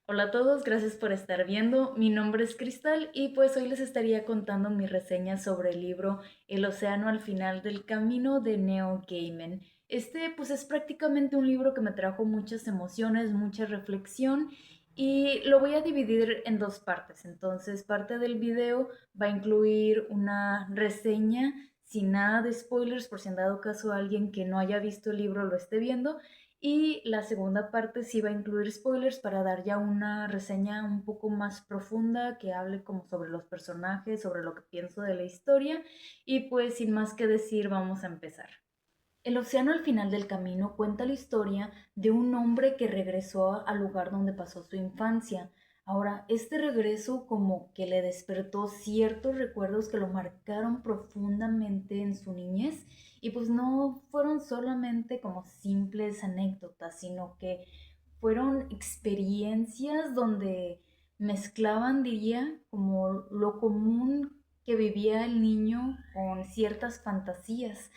Hola a todos, gracias por estar viendo. Mi nombre es Cristal y pues hoy les estaría contando mi reseña sobre el libro El océano al final del camino de Neil Gaiman. Este pues es prácticamente un libro que me trajo muchas emociones, mucha reflexión y lo voy a dividir en dos partes. Entonces, parte del video va a incluir una reseña sin nada de spoilers por si en dado caso alguien que no haya visto el libro lo esté viendo. Y la segunda parte sí va a incluir spoilers para dar ya una reseña un poco más profunda que hable como sobre los personajes, sobre lo que pienso de la historia. Y pues sin más que decir, vamos a empezar. El océano al final del camino cuenta la historia de un hombre que regresó al lugar donde pasó su infancia. Ahora, este regreso como que le despertó ciertos recuerdos que lo marcaron profundamente en su niñez y pues no fueron solamente como simples anécdotas, sino que fueron experiencias donde mezclaban, diría, como lo común que vivía el niño con ciertas fantasías.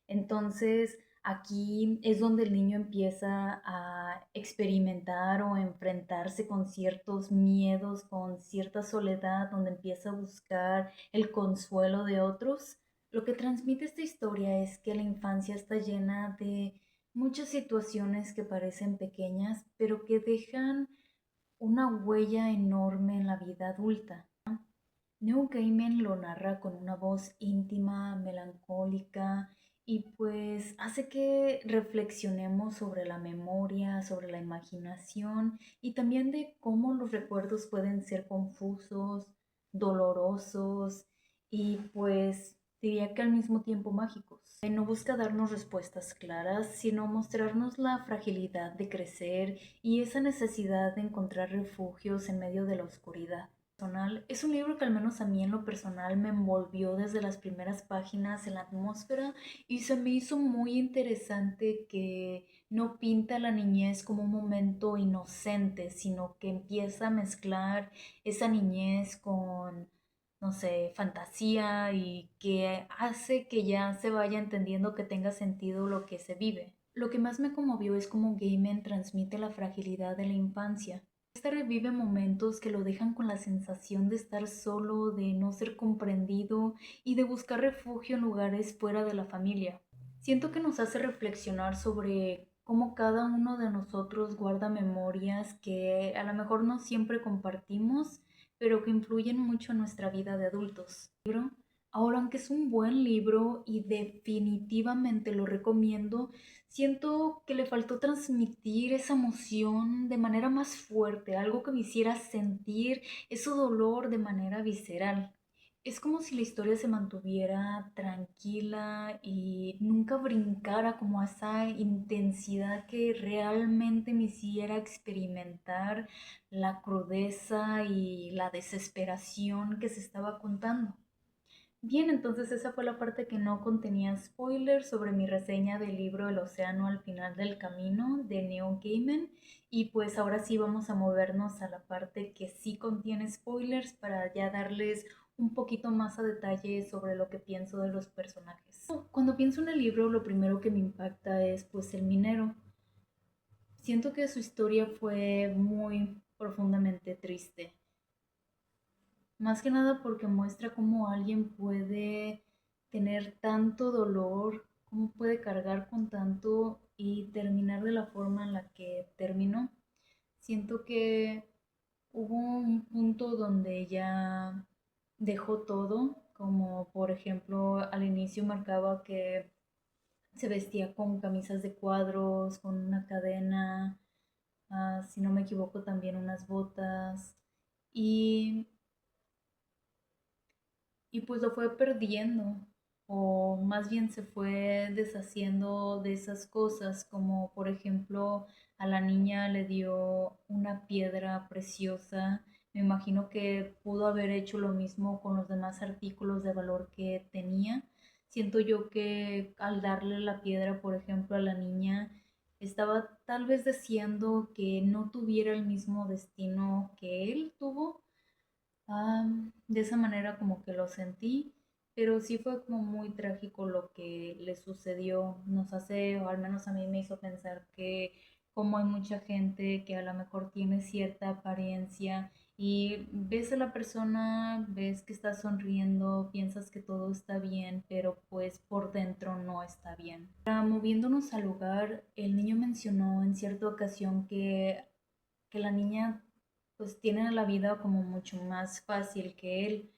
Entonces, aquí es donde el niño empieza a experimentar o enfrentarse con ciertos miedos, con cierta soledad, donde empieza a buscar el consuelo de otros. Lo que transmite esta historia es que la infancia está llena de muchas situaciones que parecen pequeñas, pero que dejan una huella enorme en la vida adulta. Neil Gaiman lo narra con una voz íntima, melancólica y pues hace que reflexionemos sobre la memoria, sobre la imaginación y también de cómo los recuerdos pueden ser confusos, dolorosos y pues diría que al mismo tiempo mágicos. No busca darnos respuestas claras, sino mostrarnos la fragilidad de crecer y esa necesidad de encontrar refugios en medio de la oscuridad. Es un libro que al menos a mí en lo personal me envolvió desde las primeras páginas en la atmósfera y se me hizo muy interesante que no pinta la niñez como un momento inocente, sino que empieza a mezclar esa niñez con, no sé, fantasía y que hace que ya se vaya entendiendo que tenga sentido lo que se vive. Lo que más me conmovió es cómo Gaiman transmite la fragilidad de la infancia. Este revive momentos que lo dejan con la sensación de estar solo, de no ser comprendido y de buscar refugio en lugares fuera de la familia. Siento que nos hace reflexionar sobre cómo cada uno de nosotros guarda memorias que a lo mejor no siempre compartimos, pero que influyen mucho en nuestra vida de adultos. Ahora, aunque es un buen libro y definitivamente lo recomiendo, siento que le faltó transmitir esa emoción de manera más fuerte, algo que me hiciera sentir ese dolor de manera visceral. Es como si la historia se mantuviera tranquila y nunca brincara como a esa intensidad que realmente me hiciera experimentar la crudeza y la desesperación que se estaba contando. Bien, entonces esa fue la parte que no contenía spoilers sobre mi reseña del libro El océano al final del camino de Neil Gaiman. Y pues ahora sí vamos a movernos a la parte que sí contiene spoilers para ya darles un poquito más a detalle sobre lo que pienso de los personajes. Cuando pienso en el libro, lo primero que me impacta es pues el minero. Siento que su historia fue muy profundamente triste. Más que nada porque muestra cómo alguien puede tener tanto dolor, cómo puede cargar con tanto y terminar de la forma en la que terminó. Siento que hubo un punto donde ella dejó todo, como por ejemplo al inicio marcaba que se vestía con camisas de cuadros, con una cadena, si no me equivoco también unas botas. Y y pues lo fue perdiendo, o más bien se fue deshaciendo de esas cosas, como por ejemplo a la niña le dio una piedra preciosa. Me imagino que pudo haber hecho lo mismo con los demás artículos de valor que tenía. Siento yo que al darle la piedra, por ejemplo, a la niña, estaba tal vez deseando que no tuviera el mismo destino que él tuvo. De esa manera como que lo sentí, pero sí fue como muy trágico lo que le sucedió. Nos hace, o al menos a mí me hizo pensar que como hay mucha gente que a lo mejor tiene cierta apariencia y ves a la persona, ves que está sonriendo, piensas que todo está bien, pero pues por dentro no está bien. Moviéndonos al lugar, el niño mencionó en cierta ocasión que la niña pues tiene la vida como mucho más fácil que él.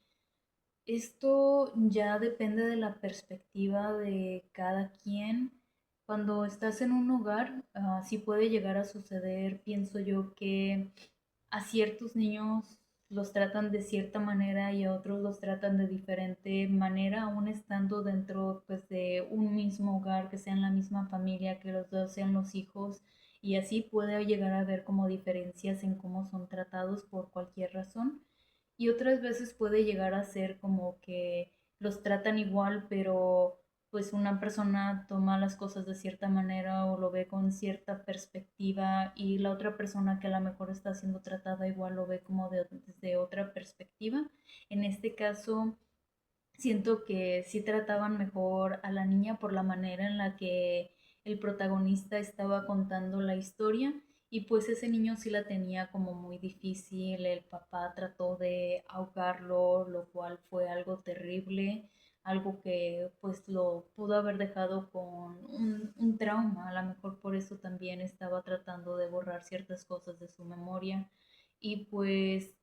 Esto ya depende de la perspectiva de cada quien. Cuando estás en un hogar, sí puede llegar a suceder, pienso yo, que a ciertos niños los tratan de cierta manera y a otros los tratan de diferente manera, aún estando dentro pues de un mismo hogar, que sean la misma familia, que los dos sean los hijos, y así puede llegar a haber como diferencias en cómo son tratados por cualquier razón. Y otras veces puede llegar a ser como que los tratan igual, pero pues una persona toma las cosas de cierta manera o lo ve con cierta perspectiva y la otra persona que a lo mejor está siendo tratada igual lo ve como desde otra perspectiva. En este caso, siento que sí trataban mejor a la niña por la manera en la que el protagonista estaba contando la historia y pues ese niño sí la tenía como muy difícil, el papá trató de ahogarlo, lo cual fue algo terrible, algo que pues lo pudo haber dejado con un trauma, a lo mejor por eso también estaba tratando de borrar ciertas cosas de su memoria y pues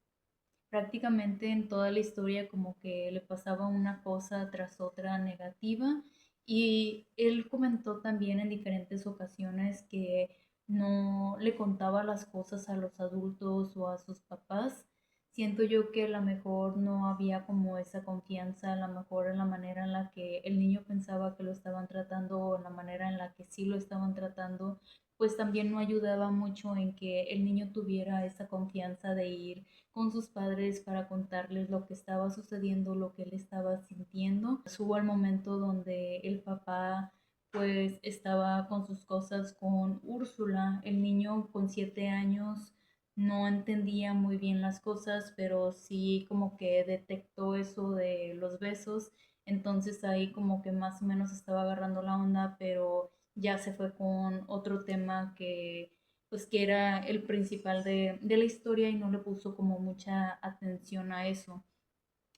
prácticamente en toda la historia como que le pasaba una cosa tras otra negativa y él comentó también en diferentes ocasiones que no le contaba las cosas a los adultos o a sus papás. Siento yo que a lo mejor no había como esa confianza, a lo mejor en la manera en la que el niño pensaba que lo estaban tratando o en la manera en la que sí lo estaban tratando, pues también no ayudaba mucho en que el niño tuviera esa confianza de ir con sus padres para contarles lo que estaba sucediendo, lo que él estaba sintiendo. Hubo el momento donde el papá pues estaba con sus cosas con Úrsula, el niño con 7 años no entendía muy bien las cosas, pero sí como que detectó eso de los besos, entonces ahí como que más o menos estaba agarrando la onda, pero ya se fue con otro tema que pues que era el principal de la historia y no le puso como mucha atención a eso.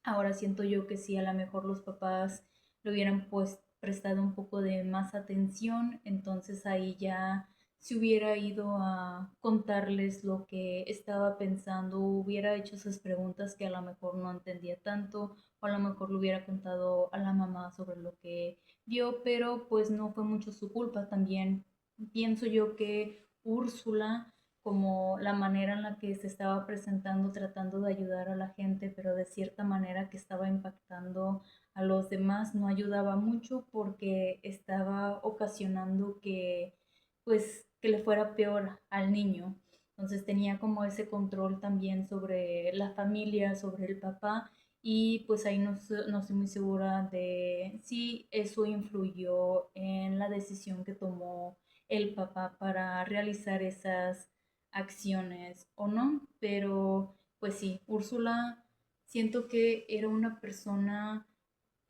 Ahora siento yo que si a lo mejor los papás le hubieran pues prestado un poco de más atención, entonces ahí ya se hubiera ido a contarles lo que estaba pensando, hubiera hecho esas preguntas que a lo mejor no entendía tanto, o a lo mejor le hubiera contado a la mamá sobre lo que vio, pero pues no fue mucho su culpa también. Pienso yo que Úrsula, como la manera en la que se estaba presentando, tratando de ayudar a la gente, pero de cierta manera que estaba impactando a los demás, no ayudaba mucho porque estaba ocasionando que, pues, que le fuera peor al niño. Entonces tenía como ese control también sobre la familia, sobre el papá, y pues ahí no estoy muy segura de si eso influyó en la decisión que tomó el papá para realizar esas acciones o no, pero pues sí, Úrsula siento que era una persona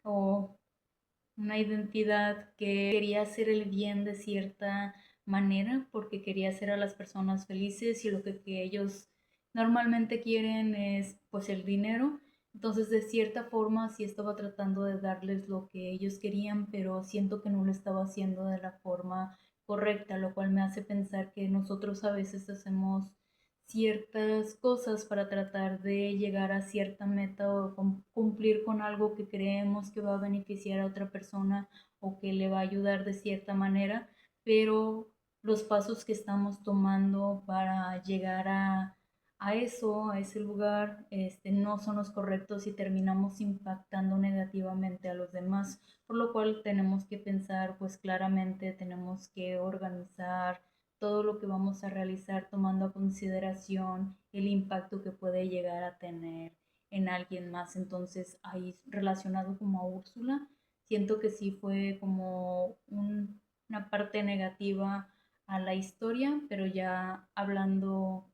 o una identidad que quería hacer el bien de cierta manera porque quería hacer a las personas felices y lo que ellos normalmente quieren es pues el dinero. Entonces, de cierta forma, sí estaba tratando de darles lo que ellos querían, pero siento que no lo estaba haciendo de la forma correcta, lo cual me hace pensar que nosotros a veces hacemos ciertas cosas para tratar de llegar a cierta meta o cumplir con algo que creemos que va a beneficiar a otra persona o que le va a ayudar de cierta manera, pero los pasos que estamos tomando para llegar a eso, a ese lugar, no son los correctos y terminamos impactando negativamente a los demás, por lo cual tenemos que pensar, pues claramente tenemos que organizar todo lo que vamos a realizar tomando a consideración el impacto que puede llegar a tener en alguien más. Entonces, ahí relacionado como a Úrsula, siento que sí fue como una parte negativa a la historia, pero ya hablando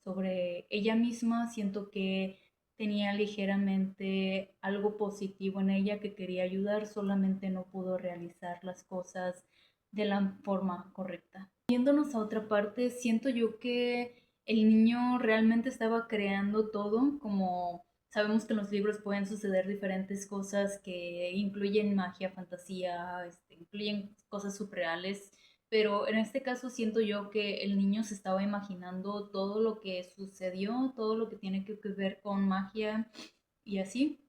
sobre ella misma, siento que tenía ligeramente algo positivo en ella que quería ayudar, solamente no pudo realizar las cosas de la forma correcta. Yéndonos a otra parte, siento yo que el niño realmente estaba creando todo, como sabemos que en los libros pueden suceder diferentes cosas que incluyen magia, fantasía, incluyen cosas surreales, pero en este caso siento yo que el niño se estaba imaginando todo lo que sucedió, todo lo que tiene que ver con magia y así.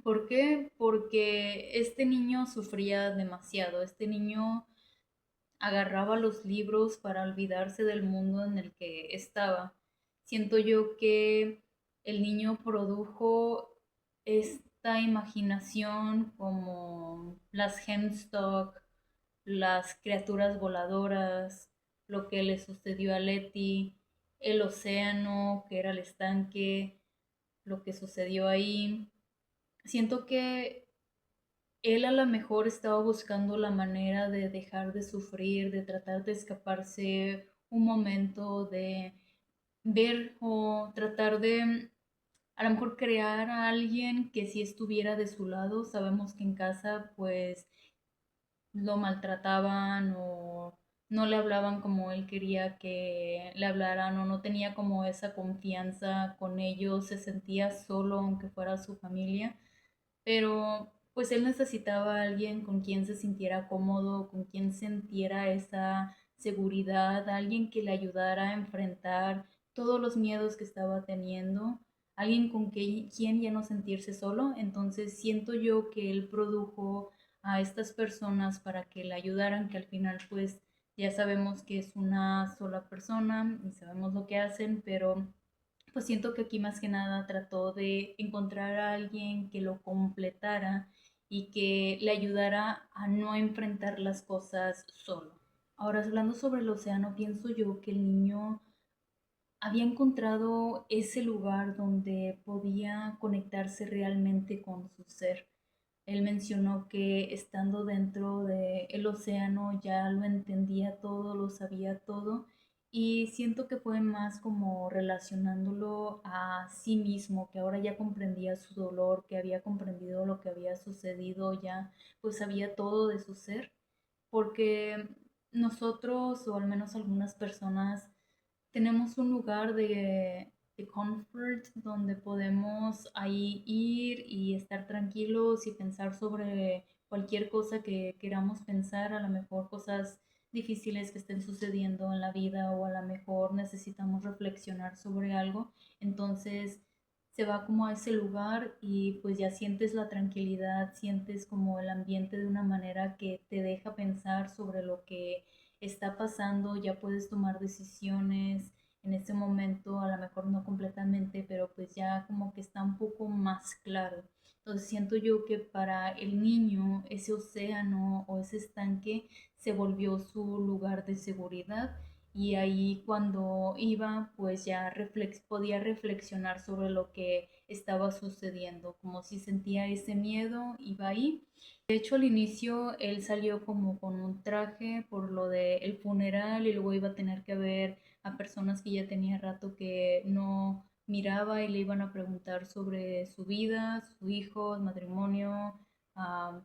¿Por qué? Porque este niño sufría demasiado, este niño agarraba los libros para olvidarse del mundo en el que estaba. Siento yo que el niño produjo esta imaginación como las Hemstock, las criaturas voladoras, lo que le sucedió a Letty, el océano, que era el estanque, lo que sucedió ahí. Siento que él a lo mejor estaba buscando la manera de dejar de sufrir, de tratar de escaparse un momento, de ver o tratar de a lo mejor crear a alguien que sí estuviera de su lado. Sabemos que en casa pues lo maltrataban o no le hablaban como él quería que le hablaran o no tenía como esa confianza con ellos, se sentía solo aunque fuera su familia, pero pues él necesitaba a alguien con quien se sintiera cómodo, con quien sintiera esa seguridad, alguien que le ayudara a enfrentar todos los miedos que estaba teniendo, alguien con quien ya no sentirse solo. Entonces siento yo que él produjo a estas personas para que le ayudaran, que al final pues ya sabemos que es una sola persona y sabemos lo que hacen, pero pues siento que aquí más que nada trató de encontrar a alguien que lo completara y que le ayudara a no enfrentar las cosas solo. Ahora, hablando sobre el océano, pienso yo que el niño había encontrado ese lugar donde podía conectarse realmente con su ser. Él mencionó que estando dentro del océano ya lo entendía todo, lo sabía todo, y siento que fue más como relacionándolo a sí mismo, que ahora ya comprendía su dolor, que había comprendido lo que había sucedido, ya pues sabía todo de su ser, porque nosotros, o al menos algunas personas, tenemos un lugar de comfort donde podemos ahí ir y estar tranquilos y pensar sobre cualquier cosa que queramos pensar, a lo mejor cosas difíciles que estén sucediendo en la vida o a lo mejor necesitamos reflexionar sobre algo. Entonces se va como a ese lugar y pues ya sientes la tranquilidad, sientes como el ambiente de una manera que te deja pensar sobre lo que está pasando, ya puedes tomar decisiones en ese momento, a lo mejor no completamente, pero pues ya como que está un poco más claro. Entonces siento yo que para el niño ese océano o ese estanque se volvió su lugar de seguridad, y ahí cuando iba pues ya podía reflexionar sobre lo que estaba sucediendo, como si sentía ese miedo, iba ahí. De hecho, al inicio él salió como con un traje por lo del funeral y luego iba a tener que ver a personas que ya tenía rato que no miraba y le iban a preguntar sobre su vida, su hijo, el matrimonio,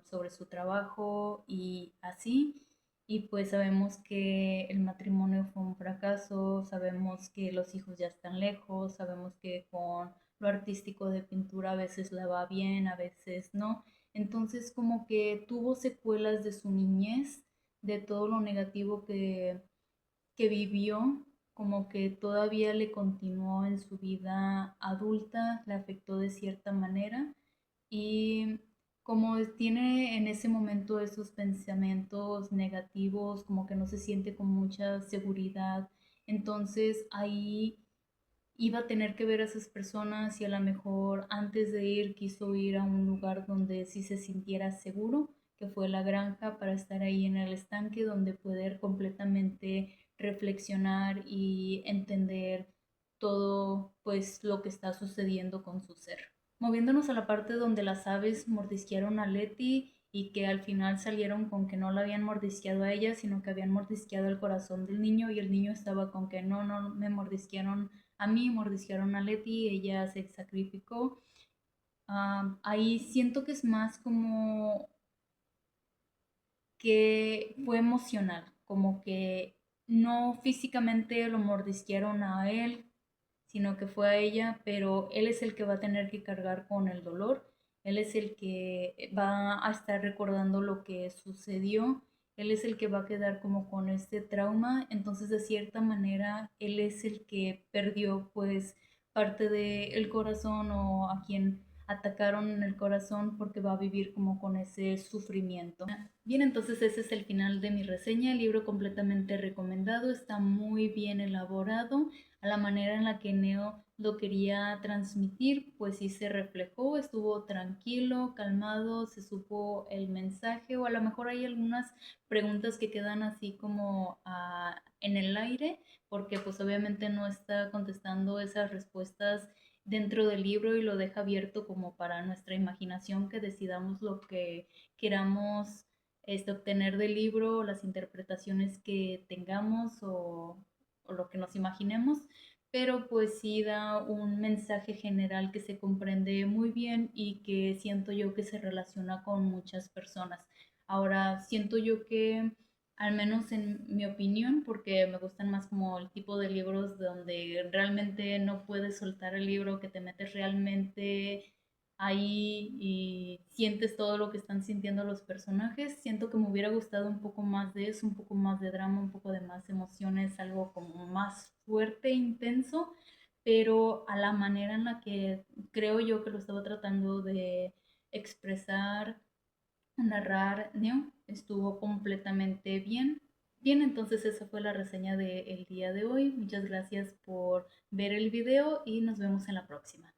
sobre su trabajo y así. Y pues sabemos que el matrimonio fue un fracaso, sabemos que los hijos ya están lejos, sabemos que con lo artístico de pintura a veces le va bien, a veces no. Entonces como que tuvo secuelas de su niñez, de todo lo negativo que vivió, como que todavía le continuó en su vida adulta, le afectó de cierta manera, y como tiene en ese momento esos pensamientos negativos, como que no se siente con mucha seguridad, entonces ahí iba a tener que ver a esas personas y a lo mejor antes de ir quiso ir a un lugar donde sí se sintiera seguro, que fue la granja, para estar ahí en el estanque donde poder completamente reflexionar y entender todo pues lo que está sucediendo con su ser. Moviéndonos a la parte donde las aves mordisquearon a Letty y que al final salieron con que no la habían mordisqueado a ella, sino que habían mordisqueado el corazón del niño, y el niño estaba con que no, no me mordisquearon a mí, mordisquearon a Leti, ella se sacrificó. Ahí siento que es más como que fue emocional, como que no físicamente lo mordisquearon a él, sino que fue a ella, pero él es el que va a tener que cargar con el dolor, él es el que va a estar recordando lo que sucedió, él es el que va a quedar como con este trauma, entonces de cierta manera él es el que perdió pues parte del corazón o a quien atacaron en el corazón porque va a vivir como con ese sufrimiento. Bien, entonces ese es el final de mi reseña, el libro completamente recomendado, está muy bien elaborado, a la manera en la que Neo lo quería transmitir, pues sí se reflejó, estuvo tranquilo, calmado, se supo el mensaje o a lo mejor hay algunas preguntas que quedan así como en el aire, porque pues obviamente no está contestando esas respuestas dentro del libro y lo deja abierto como para nuestra imaginación que decidamos lo que queramos obtener del libro, las interpretaciones que tengamos o lo que nos imaginemos, pero pues sí da un mensaje general que se comprende muy bien y que siento yo que se relaciona con muchas personas. Ahora, siento yo que, al menos en mi opinión, porque me gustan más como el tipo de libros donde realmente no puedes soltar el libro, que te metes realmente ahí y sientes todo lo que están sintiendo los personajes. Siento que me hubiera gustado un poco más de eso, un poco más de drama, un poco de más emociones, algo como más fuerte e intenso, pero a la manera en la que creo yo que lo estaba tratando de expresar, narrar Neo, estuvo completamente bien. Bien, entonces esa fue la reseña del día de hoy. Muchas gracias por ver el video y nos vemos en la próxima.